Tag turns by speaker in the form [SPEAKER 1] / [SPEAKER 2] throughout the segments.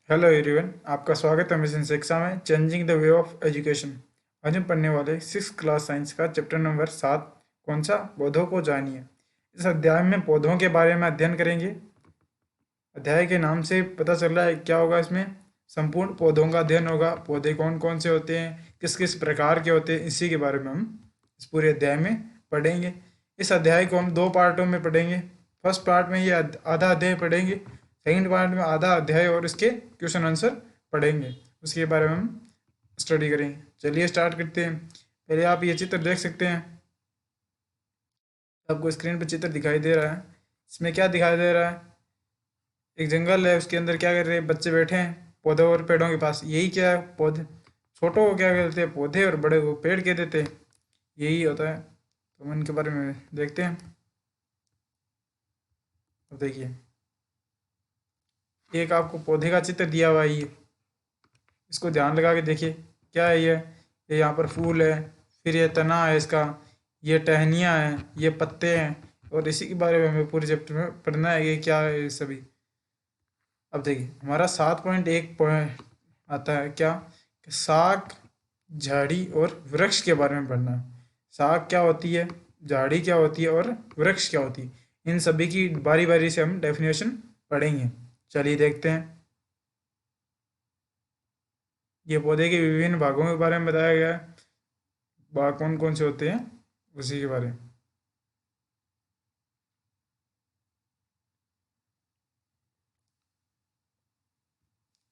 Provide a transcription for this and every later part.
[SPEAKER 1] Hello everyone, आपका स्वागत है मिशन शिक्षा में changing the way of education. आज हम पढ़ने वाले 6th क्लास साइंस का चैप्टर नंबर 7। कौन सा? पौधों को जानिए। इस अध्याय में पौधों के बारे में अध्ययन करेंगे। अध्याय के नाम से पता चल रहा है क्या होगा इसमें। संपूर्ण पौधों का अध्ययन होगा। पौधे कौन कौन से होते हैं, किस किस प्रकार के होते हैं, इसी के बारे में हम इस पूरे अध्याय में पढ़ेंगे। इस अध्याय को हम दो पार्टों में पढ़ेंगे। फर्स्ट पार्ट में ये आधा अध्याय पढ़ेंगे, सेकंड पार्ट में आधा अध्याय और इसके क्वेश्चन आंसर पढ़ेंगे। उसके बारे में हम स्टडी करेंगे। चलिए स्टार्ट करते हैं। पहले आप ये चित्र देख सकते हैं। आपको स्क्रीन पर चित्र दिखाई दे रहा है। इसमें क्या दिखाई दे रहा है? एक जंगल है, उसके अंदर क्या कर रहे हैं? बच्चे बैठे हैं पौधों और पेड़ों के पास। यही क्या है? पौधे। छोटों को क्या कहते हैं? पौधे। और बड़े को पेड़ कह देते हैं। यही होता है। तो हम इनके बारे में देखते हैं। अब देखिए, एक आपको पौधे का चित्र दिया हुआ है। ये इसको ध्यान लगा के देखिए, क्या है ये यहाँ पर फूल है, फिर ये तना है इसका, ये टहनियाँ हैं, ये पत्ते हैं। और इसी के बारे में हमें पूरे चैप्टर में पढ़ना है कि क्या है ये सभी। अब देखिए, हमारा 7.1 पॉइंट आता है क्या? कि साग, झाड़ी और वृक्ष के बारे में पढ़ना है। साग क्या होती है, झाड़ी क्या होती है और वृक्ष क्या होती है, इन सभी की बारी बारी से हम डेफिनेशन पढ़ेंगे। चलिए देखते हैं। ये पौधे के विभिन्न भागों के बारे में बताया गया है। भाग कौन कौन से होते हैं उसी के बारे में।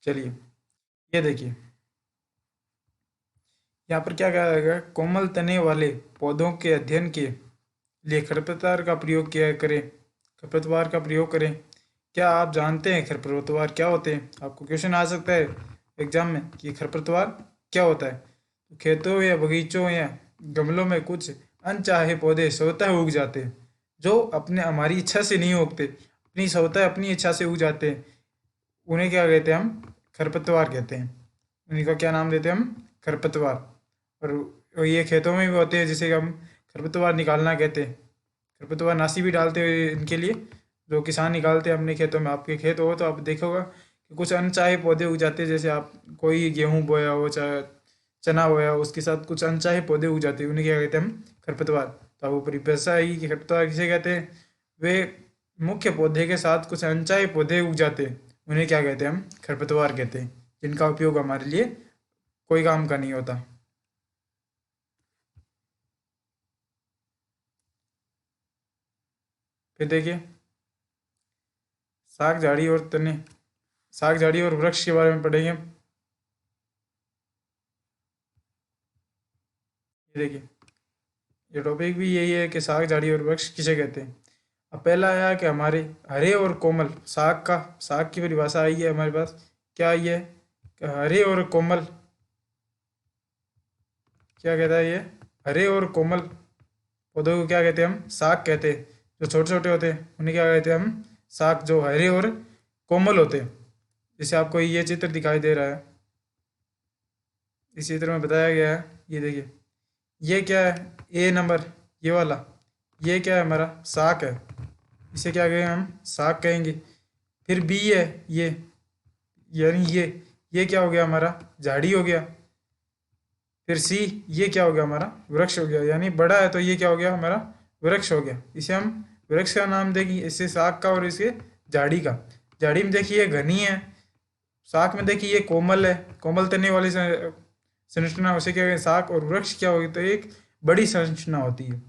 [SPEAKER 1] चलिए, ये देखिए, यहाँ पर क्या कहा गया? कोमल तने वाले पौधों के अध्ययन के लिए खरपतवार का प्रयोग किया करें। खरपतवार का प्रयोग करें। क्या आप जानते हैं खरपतवार क्या होते हैं? आपको क्वेश्चन आ सकता है एग्जाम में कि खरपतवार क्या होता है। तो खेतों या बगीचों या गमलों में कुछ अनचाहे पौधे स्वतः उग जाते हैं, जो अपने हमारी इच्छा से नहीं उगते, अपनी स्वतः अपनी इच्छा से उग जाते हैं। उन्हें क्या कहते हैं? हम खरपतवार कहते हैं। उन्हीं का क्या नाम देते हैं? हम खरपतवार। और ये खेतों में भी होते हैं, जिसे हम खरपतवार निकालना कहते हैं। खरपतवार नाशी भी डालते हुए इनके लिए, जो किसान निकालते हैं अपने खेतों में। आपके खेत हो तो आप देखोगा कि कुछ अनचाहे पौधे उग जाते हैं। जैसे आप कोई गेहूं बोया हो, चाहे चना बोया हो, उसके साथ कुछ अनचाहे पौधे उग जाते हैं। उन्हें क्या कहते हैं? हम खरपतवार। तो आपको परिभाषा है कि खरपतवार किसे कहते हैं? वे मुख्य पौधे के साथ कुछ अनचाहे पौधे उग जाते हैं, उन्हें क्या कहते हैं? हम खरपतवार कहते हैं, जिनका उपयोग हमारे लिए कोई काम का नहीं होता। फिर देखिए, साग, झाड़ी और तने, साग, झाड़ी और वृक्ष के बारे में पढ़ेंगे। ये देखिए, ये टॉपिक भी यही है कि साग, झाड़ी और वृक्ष किसे कहते हैं। अब पहला आया कि हमारे हरे और कोमल साग का, साग की परिभाषा आई है हमारे पास। क्या आई है? कि हरे और कोमल, क्या कहता है ये? हरे और कोमल पौधों को क्या कहते हैं? हम साग कहते हैं। जो छोटे छोटे होते हैं उन्हें क्या कहते हैं? हम साग, जो हरे और कोमल होते हैं। जैसे आपको ये चित्र दिखाई दे रहा है, इस चित्र में बताया गया है। ये देखिए, ये क्या है? ए नंबर, ये वाला, ये क्या है? हमारा साग है। इसे क्या कहेंगे? हम साग कहेंगे। फिर बी है ये, यानी ये क्या हो गया? हमारा झाड़ी हो गया। फिर सी, ये क्या हो गया? हमारा वृक्ष हो गया। यानी बड़ा है तो ये क्या हो गया? हमारा वृक्ष हो गया। इसे हम वृक्ष का नाम देंगे, इससे साग का और इसके झाड़ी का। झाड़ी में देखिए घनी है, साग में देखिए ये कोमल है, कोमल तने वाली संरचना, उसे क्या कहते हैं? साग। और वृक्ष क्या होगी? तो एक बड़ी संरचना होती है,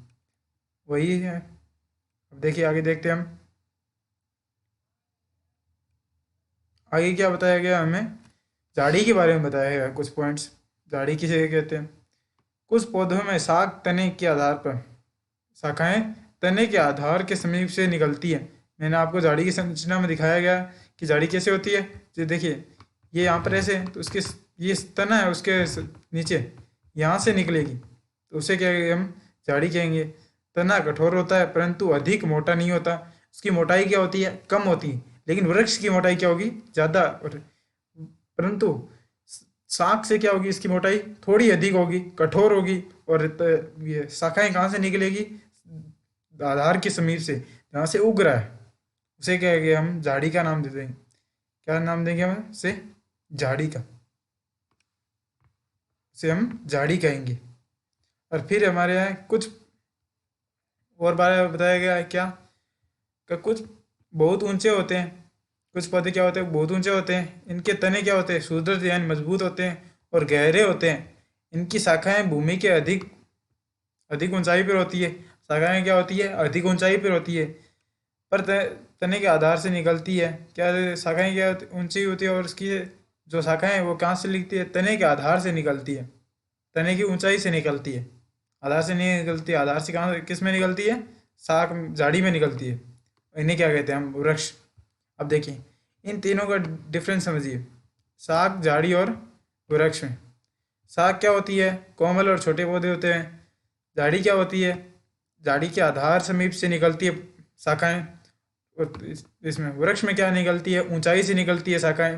[SPEAKER 1] वही है। अब देखिए, आगे देखते हैं हम। आगे क्या बताया गया हमें? झाड़ी के बारे में बताया गया कुछ पॉइंट्स। झाड़ी किसे कहते हैं? कुछ पौधों में साग तने के आधार पर, शाखाएं तने के आधार के समीप से निकलती है। मैंने आपको झाड़ी की संरचना में दिखाया गया कि झाड़ी कैसे होती है। जो देखिए, ये यहाँ पर ऐसे, तो उसके ये तना है, उसके नीचे यहाँ से निकलेगी, तो उसे क्या कहेंगे? हम झाड़ी कहेंगे। तना कठोर होता है परंतु अधिक मोटा नहीं होता। उसकी मोटाई क्या होती है? कम होती है। लेकिन वृक्ष की मोटाई क्या होगी? ज़्यादा। और परंतु शाख से क्या होगी? इसकी मोटाई थोड़ी अधिक होगी, कठोर होगी। और ये शाखाएं कहाँ से निकलेगी? आधार के समीप से, जहाँ से उग रहा है, उसे क्या है कि हम झाड़ी का नाम दे देंगे। क्या नाम देंगे हम इसे? झाड़ी का, इसे हम झाड़ी कहेंगे। और फिर हमारे यहाँ कुछ और बारे में बताया गया है क्या, कि कुछ बहुत ऊंचे होते हैं, कुछ पौधे क्या होते हैं बहुत ऊंचे होते हैं, इनके तने क्या होते हैं सुदृढ़ यानी मजबूत होते हैं और गहरे होते हैं। इनकी शाखाएं भूमि के अधिक अधिक ऊंचाई पर होती है। शाखाएं क्या होती है अधिक ऊंचाई पर होती है, पर तने के आधार से निकलती है। क्या शाखाएं क्या ऊंची होती है और उसकी जो शाखाएं हैं वो कहाँ से निकलती है, तने के आधार से निकलती है, तने की ऊंचाई से निकलती है, आधार से नहीं निकलती। आधार से कहाँ किस में निकलती है, शाख झाड़ी में निकलती है। इन्हें क्या कहते हैं हम, वृक्ष। अब देखिए इन तीनों का डिफरेंस समझिए, शाख झाड़ी और वृक्ष में। शाख क्या होती है, कोमल और छोटे पौधे होते हैं। झाड़ी क्या होती है, झाड़ी के आधार समीप से निकलती है शाखाएं। और इसमें वृक्ष में क्या निकलती है, ऊंचाई से निकलती है शाखाएं।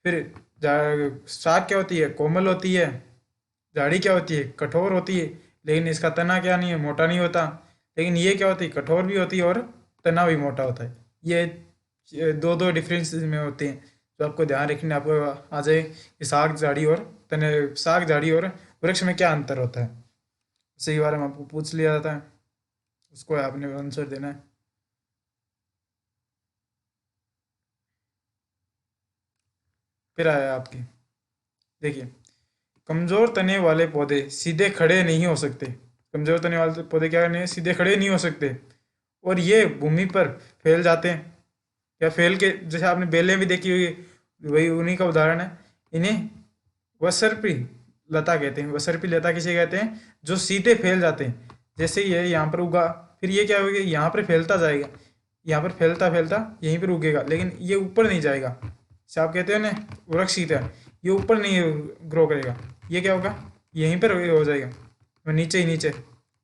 [SPEAKER 1] फिर शाख क्या होती है, कोमल होती है। झाड़ी क्या होती है, कठोर होती है, लेकिन इसका तना क्या नहीं है, मोटा नहीं होता। लेकिन ये क्या होती है, कठोर भी होती है और तना भी मोटा होता है। ये दो दो डिफरेंस में होते हैं, तो आपको ध्यान रखना, आपको आ जाए कि साग झाड़ी और तने, साग झाड़ी और वृक्ष में क्या अंतर होता है। इसी के बारे में आपको पूछ लिया जाता है, उसको आपने आंसर देना है। फिर आया आपकी, देखिए कमजोर तने वाले पौधे सीधे खड़े नहीं हो सकते। कमजोर तने वाले पौधे क्या नहीं, सीधे खड़े नहीं हो सकते, और ये भूमि पर फैल जाते हैं। या फैल के, जैसे आपने बेलें भी देखी हुई, वही उन्हीं का उदाहरण है। इन्हें वसर्पी लता कहते हैं। वसर्पी लता किसे कहते हैं, जो सीधे फैल जाते हैं। जैसे ये यहाँ पर उगा, फिर ये क्या होगा, यहाँ पर फैलता जाएगा, यहाँ पर फैलता फैलता यहीं पर उगेगा, लेकिन ये ऊपर नहीं जाएगा। जैसे आप कहते हो ना वृक्ष सीधा, ये ऊपर नहीं ग्रो करेगा, ये क्या होगा यहीं पर हो जाएगा, और नीचे ही नीचे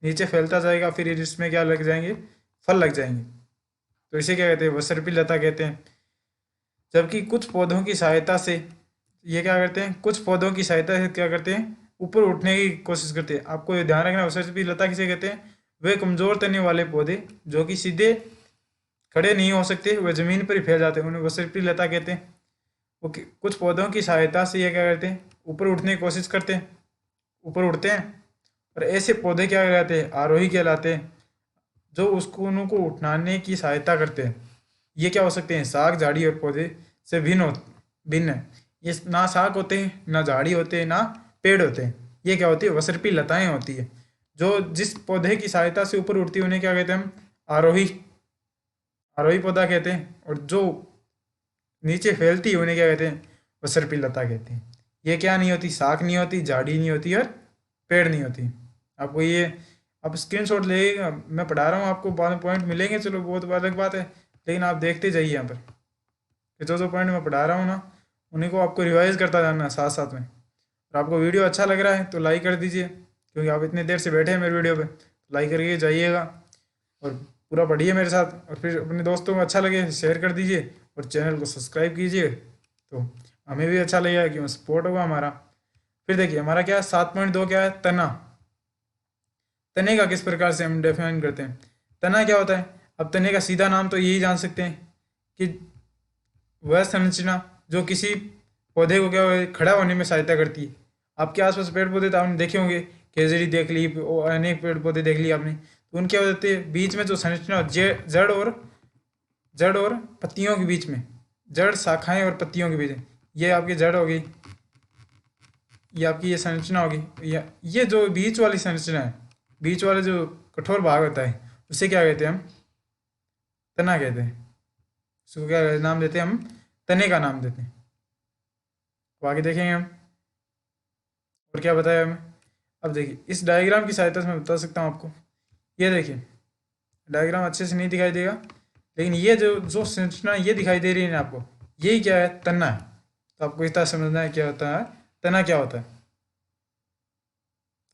[SPEAKER 1] नीचे फैलता जाएगा, फिर इसमें क्या लग जाएंगे, फल लग जाएंगे। तो इसे क्या कहते हैं, वसर्पी लता कहते हैं। जबकि कुछ पौधों की सहायता से ये क्या करते हैं, कुछ पौधों की सहायता से क्या करते हैं, ऊपर उठने की कोशिश करते हैं। आपको ये ध्यान रखना, वसर्पी लता किसे कहते हैं, वे कमजोर तने वाले पौधे जो कि सीधे खड़े नहीं हो सकते, वे जमीन पर ही फैल जाते हैं, उन्हें वसर्पी लता कहते हैं। वो कुछ पौधों की सहायता से ये क्या करते हैं, ऊपर उठने की कोशिश करते हैं, ऊपर उठते हैं। और ऐसे पौधे क्या कहलाते हैं, आरोही कहलाते हैं, जो उसको उनको उठाने की सहायता करते हैं। ये क्या हो सकते हैं, साग झाड़ी और पौधे से भिन्न है। ये ना साग होते हैं, ना झाड़ी होते हैं, ना पेड़ होते हैं। ये क्या होती है, वसर्पी लताएं होती है, जो जिस पौधे की सहायता से ऊपर उठती है उन्हें क्या कहते हैं हम, आरोही आरोही पौधा कहते हैं। और जो नीचे फैलती है उन्हें क्या कहते हैं, वसर्पी लता कहते हैं। ये क्या नहीं होती, साग नहीं होती, झाड़ी नहीं होती और पेड़ नहीं होती। आपको ये, आप स्क्रीनशॉट ले, मैं पढ़ा रहा हूँ आपको, बाद में पॉइंट मिलेंगे, चलो वो तो अलग बात है, लेकिन आप देखते जाइए यहाँ पर कि जो जो पॉइंट मैं पढ़ा रहा हूँ ना, उन्हीं को आपको रिवाइज करता जाना है साथ साथ में। और आपको वीडियो अच्छा लग रहा है तो लाइक कर दीजिए, क्योंकि आप इतनी देर से बैठे हैं मेरे वीडियो पे, तो लाइक करके जाइएगा और पूरा पढ़िए मेरे साथ। और फिर अपने दोस्तों को अच्छा लगे शेयर कर दीजिए, और चैनल को सब्सक्राइब कीजिए, तो हमें भी अच्छा लगेगा, क्यों सपोर्ट होगा हमारा। फिर देखिए हमारा क्या है 7.2 क्या है, तना। तने का किस प्रकार से हम डिफाइन करते हैं, तना क्या होता है। अब तने का सीधा नाम तो यही जान सकते हैं कि वह संरचना जो किसी पौधे को क्या खड़ा होने में सहायता करती है। आपके आसपास पेड़ पौधे तो आपने देखे होंगे, केजड़ी देख ली और अनेक पेड़ पौधे देख लिए आपने, तो उनके क्या होते हैं, बीच में जो संरचना जड़ और पत्तियों के बीच में, जड़ शाखाएं और पत्तियों के बीच में, ये आपकी जड़ होगी, ये आपकी ये संरचना होगी, या ये जो बीच वाली संरचना है, बीच वाले जो कठोर भाग होता है, उसे क्या कहते हैं हम, तना कहते हैं। उसको क्या नाम देते हैं हम, तने का नाम देते हैं। तो आगे देखेंगे हम और क्या बताया हमें। अब देखिए इस डायग्राम की सहायता से मैं बता सकता हूँ आपको। ये देखिए डायग्राम अच्छे से नहीं दिखाई देगा, लेकिन ये जो जो संरचना ये दिखाई दे रही है ना आपको, यही क्या है, तना है। तो आपको इस तरह समझना है क्या होता है, तना क्या होता है।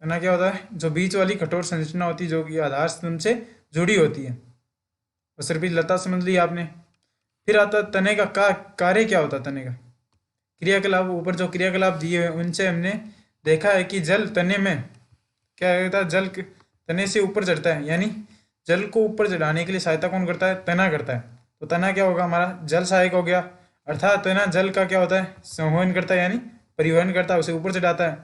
[SPEAKER 1] तना क्या होता है, जो बीच वाली कठोर संरचना होती है, जो कि आधार स्तंभ से जुड़ी होती है। और सिर्फ लता समझ ली आपने। फिर आता है तने का कार्य क्या होता है, तने का क्रियाकलाप। ऊपर जो क्रियाकलाप दिए हुए उनसे हमने देखा है कि जल तने में क्या होता है, तने से ऊपर चढ़ता है, यानी जल को ऊपर चढ़ाने के लिए सहायता कौन करता है, तना करता है। तो तना क्या होगा हमारा, जल सहायक हो गया। अर्थात है ना, जल का क्या होता है, संवहन करता है यानी परिवहन करता है, उसे ऊपर चढ़ाता है,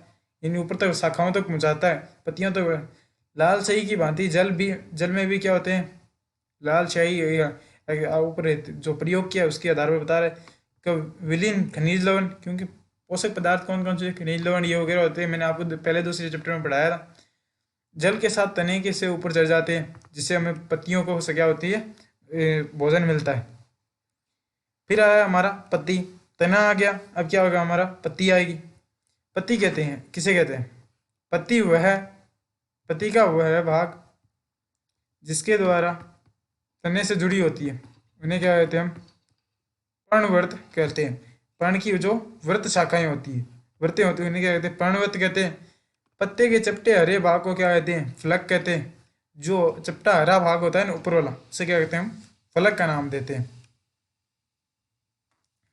[SPEAKER 1] यानी ऊपर तक शाखाओं तक पहुंचाता है, पत्तियों तक। लाल स्याही की भांति जल में भी क्या होते हैं, लाल स्याही ऊपर जो प्रयोग किया उसके आधार पर बता रहे विलीन खनिज लवण, क्योंकि पोषक पदार्थ कौन कौन से, खनिज लवण ये वगैरह होते हैं, मैंने आपको पहले दूसरे चैप्टर में पढ़ाया था। जल के साथ तने के से ऊपर चढ़ जाते हैं, जिससे हमें पत्तियों को क्या होती है, भोजन मिलता है। फिर आया हमारा पत्ती, तना आ गया, अब क्या होगा हमारा, पत्ती आएगी। पत्ती कहते हैं, किसे कहते हैं, पत्ती वह, पत्ती का वह भाग जिसके द्वारा तने से जुड़ी होती है, उन्हें क्या कहते हैं हम, पर्णवर्त कहते हैं। पर्ण की जो व्रत शाखाएं होती है, व्रतें होती है, उन्हें क्या कहते हैं, पर्णवर्त कहते हैं। पत्ते के चपटे हरे भाग को क्या कहते हैं, फलक कहते हैं। जो चपटा हरा भाग होता है ना ऊपर वाला, उसे क्या कहते हैं हम, फलक का नाम देते हैं।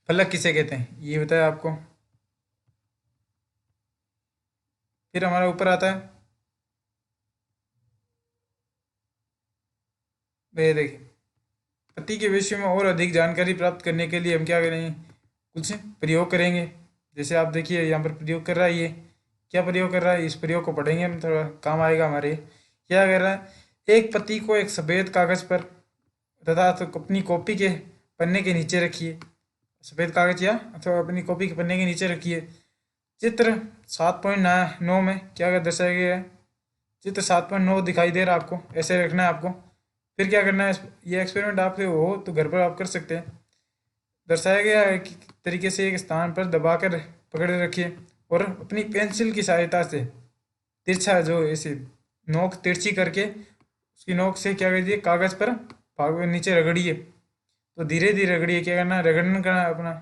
[SPEAKER 1] फलक किसे कहते हैं ये बताया आपको। फिर हमारा ऊपर आता है, ये देखिए, पत्ती के विषय में और अधिक जानकारी प्राप्त करने के लिए हम क्या करेंगे, कुछ प्रयोग करेंगे। जैसे आप देखिए यहाँ पर प्रयोग कर रहा है, ये क्या प्रयोग कर रहा है, इस प्रयोग को पढ़ेंगे हम, थोड़ा काम आएगा हमारे। क्या कर रहा है, एक पत्ती को एक सफ़ेद कागज़ पर तथा तो अपनी कॉपी के पन्ने के नीचे रखिए, सफ़ेद कागज़ या अथवा अपनी कॉपी के पन्ने के नीचे रखिए। चित्र 7.9 में क्या दर्शाया गया है, चित्र 7.9 दिखाई दे रहा है आपको, ऐसे रखना है आपको। फिर क्या करना है, ये एक्सपेरिमेंट आपसे हो तो घर पर आप कर सकते हैं। दर्शाया गया है कि तरीके से एक स्थान पर दबाकर पकड़े रखिए और अपनी पेंसिल की सहायता से तिरछा जो ऐसे नोक तिरछी करके उसकी नोक से क्या कीजिए, कागज़ पर भाग नीचे रगड़िए। तो धीरे धीरे रगड़िए, क्या करना है, रगड़ना करना है अपना,